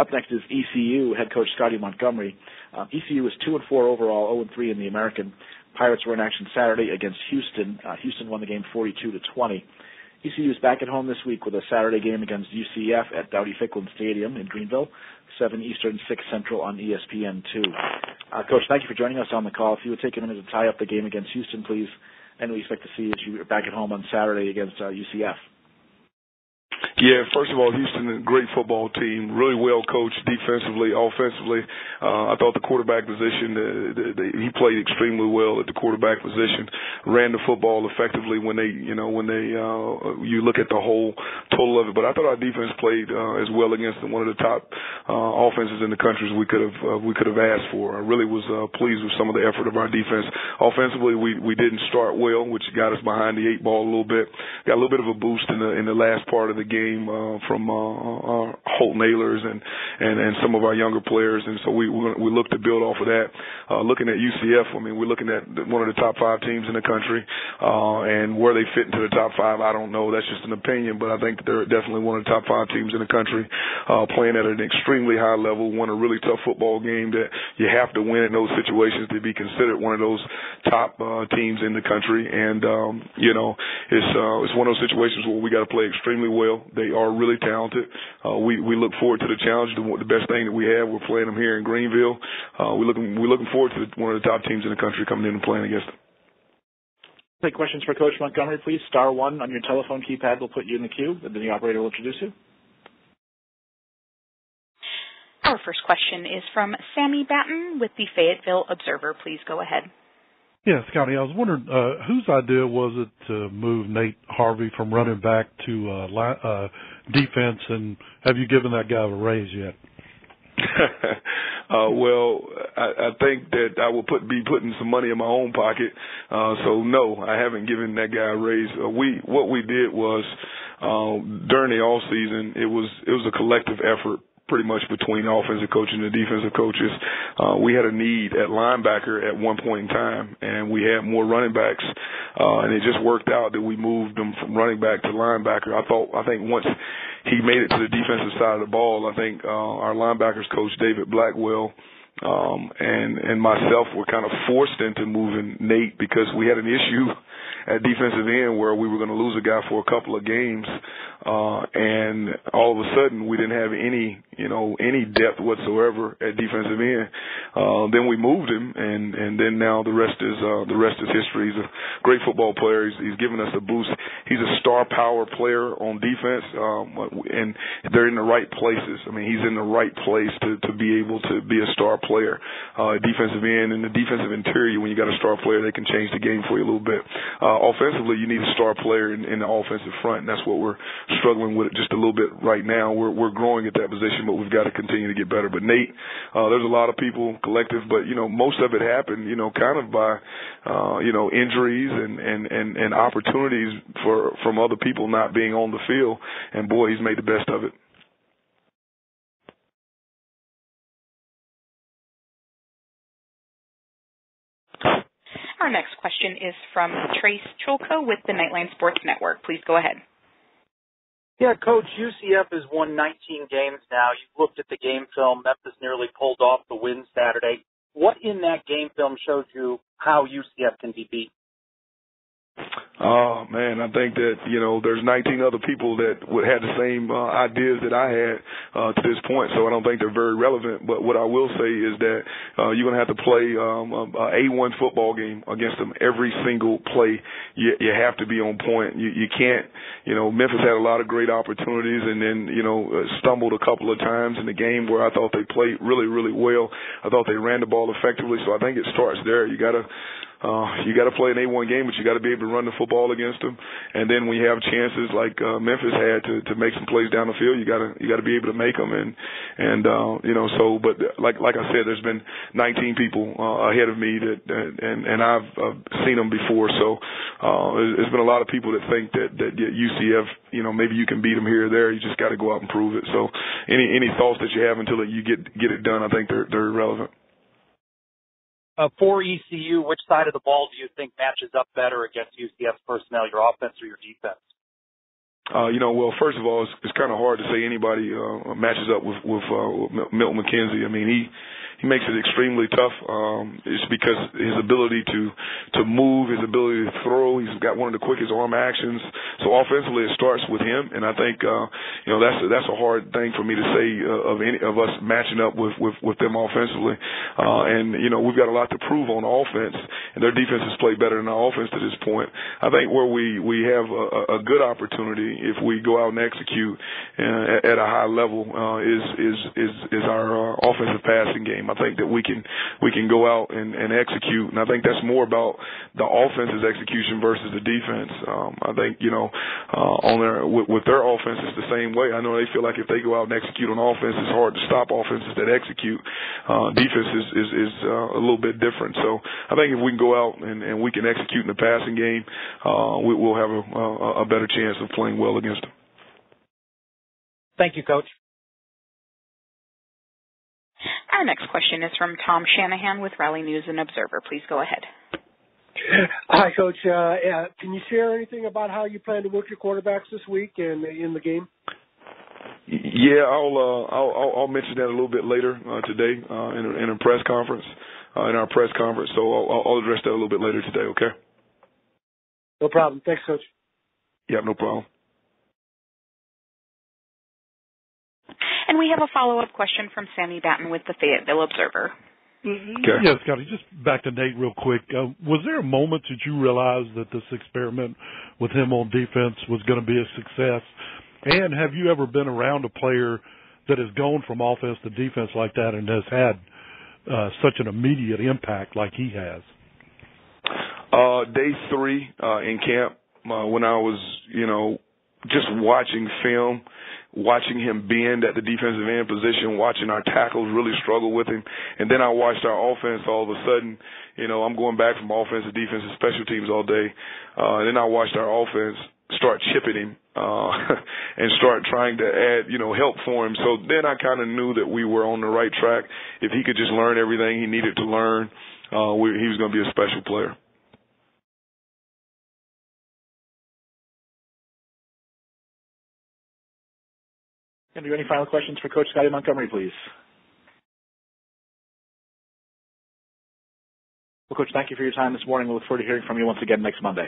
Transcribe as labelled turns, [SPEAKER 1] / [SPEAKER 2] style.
[SPEAKER 1] Up next is ECU head coach Scottie Montgomery. ECU is 2-4 overall, 0-3 in the American. Pirates were in action Saturday against Houston. Houston won the game 42-20. ECU is back at home this week with a Saturday game against UCF at Dowdy-Ficklin Stadium in Greenville, 7 Eastern, 6 Central on ESPN2. Coach, thank you for joining us on the call. If you would take a minute to tie up the game against Houston, please, and we expect to see you back at home on Saturday against UCF.
[SPEAKER 2] Yeah, first of all, Houston is a great football team, really well coached defensively, offensively. I thought the quarterback position, he played extremely well at the quarterback position, ran the football effectively when you look at the whole total of it. But I thought our defense played as well against one of the top offenses in the country as we could have asked for. I really was pleased with some of the effort of our defense. Offensively, we didn't start well, which got us behind the 8 ball a little bit. Got a little bit of a boost in the last part of the game from our Holt Nailers and some of our younger players, and so we look to build off of that. Looking at UCF, I mean, we're looking at one of the top 5 teams in the country, and where they fit into the top 5, I don't know. That's just an opinion, but I think they're definitely one of the top 5 teams in the country, playing at an extremely high level, won a really tough football game that you have to win in those situations to be considered one of those top teams in the country, and it's one of those situations where we got to play extremely well. They are really talented. We look forward to the challenge. The best thing that we have, we're playing them here in Greenville. We're looking forward to one of the top teams in the country coming in and playing against them.
[SPEAKER 1] Take questions for Coach Montgomery, please. Star 1 on your telephone keypad will put you in the queue, and then the operator will introduce you.
[SPEAKER 3] Our first question is from Sammy Batten with the Fayetteville Observer. Please go ahead.
[SPEAKER 4] Yeah, Scottie, I was wondering whose idea was it to move Nate Harvey from running back to defense, and have you given that guy a raise yet?
[SPEAKER 2] Well, I think that I will be putting some money in my own pocket. So no, I haven't given that guy a raise. What we did was during the off season, it was a collective effort, pretty much between the offensive coach and the defensive coaches. We had a need at linebacker at one point in time, and we had more running backs, and it just worked out that we moved them from running back to linebacker. I think once he made it to the defensive side of the ball, I think our linebackers coach, David Blackwell, and myself were kind of forced into moving Nate because we had an issue at defensive end where we were going to lose a guy for a couple of games, and all of a sudden we didn't have any depth whatsoever at defensive end. Then we moved him, and then now the rest is history. He's a great football player. He's given us a boost. He's a star power player on defense, and they're in the right places. I mean, he's in the right place to be able to be a star player. Defensive end and the defensive interior, when you got a star player, they can change the game for you a little bit. Offensively, you need a star player in the offensive front, and that's what we're struggling with just a little bit right now. We're growing at that position, but we've got to continue to get better. But Nate, there's a lot of people collective, but most of it happened kind of by injuries and opportunities from other people not being on the field, and boy, he's made the best of it.
[SPEAKER 3] Our next question is from Trace Chulko with the Nightline Sports Network. Please go ahead.
[SPEAKER 5] Yeah, Coach, UCF has won 19 games now. You've looked at the game film. Memphis nearly pulled off the win Saturday. What in that game film shows you how UCF can be beat?
[SPEAKER 2] Oh, man, I think that, there's 19 other people that would have the same ideas that I had to this point, so I don't think they're very relevant. But what I will say is that you're going to have to play an A1 football game against them every single play. You have to be on point. You can't, Memphis had a lot of great opportunities and then, stumbled a couple of times in the game where I thought they played really, really well. I thought they ran the ball effectively, so I think it starts there. You got to play an A1 game, but you got to be able to run the football against them. And then when you have chances like Memphis had to make some plays down the field, you got to be able to make them. But like I said, there's been 19 people ahead of me and I've seen them before. So there's been a lot of people that think that UCF, maybe you can beat them here or there. You just got to go out and prove it. So any thoughts that you have until you get it done, I think they're irrelevant.
[SPEAKER 5] For ECU, which side of the ball do you think matches up better against UCF's personnel, your offense or your defense?
[SPEAKER 2] Well, first of all, it's kind of hard to say anybody matches up with Milton McKenzie. I mean, he makes it extremely tough. It's because his ability to move, his ability to throw. He's got one of the quickest arm actions. So offensively, it starts with him, and I think that's a hard thing for me to say of any of us matching up with them offensively. And we've got a lot to prove on offense, and their defense has played better than our offense to this point. I think where we have a good opportunity if we go out and execute at a high level is our offensive passing game. I think that we can go out and execute, and I think that's more about the offense's execution versus the defense. I think with their offense it's the same way. I know they feel like if they go out and execute on offense, it's hard to stop offenses that execute. Defense is a little bit different. So I think if we can go out and we can execute in the passing game, we'll have a better chance of playing well against them.
[SPEAKER 5] Thank you, Coach.
[SPEAKER 3] Our next question is from Tom Shanahan with Raleigh News and Observer. Please go ahead.
[SPEAKER 6] Hi, Coach. Can you share anything about how you plan to work your quarterbacks this week and in the game?
[SPEAKER 2] Yeah, I'll mention that a little bit later today in a press conference, in our press conference. So I'll address that a little bit later today. Okay.
[SPEAKER 6] No problem. Thanks, Coach.
[SPEAKER 2] Yeah, no problem.
[SPEAKER 3] And we have a follow-up question from Sammy Batten with the Fayetteville Observer.
[SPEAKER 2] Okay.
[SPEAKER 4] Yeah, Scottie, just back to Nate real quick. Was there a moment that you realized that this experiment with him on defense was going to be a success? And have you ever been around a player that has gone from offense to defense like that and has had such an immediate impact like he has?
[SPEAKER 2] Day 3 in camp, when I was, just watching film, watching him bend at the defensive end position, watching our tackles really struggle with him. And then I watched our offense all of a sudden. I'm going back from offense to defense and special teams all day. And then I watched our offense start chipping him and start trying to add, help for him. So then I kind of knew that we were on the right track. If he could just learn everything he needed to learn, he was going to be a special player.
[SPEAKER 1] Andrew, any final questions for Coach Scottie Montgomery, please? Well, Coach, thank you for your time this morning. We look forward to hearing from you once again next Monday.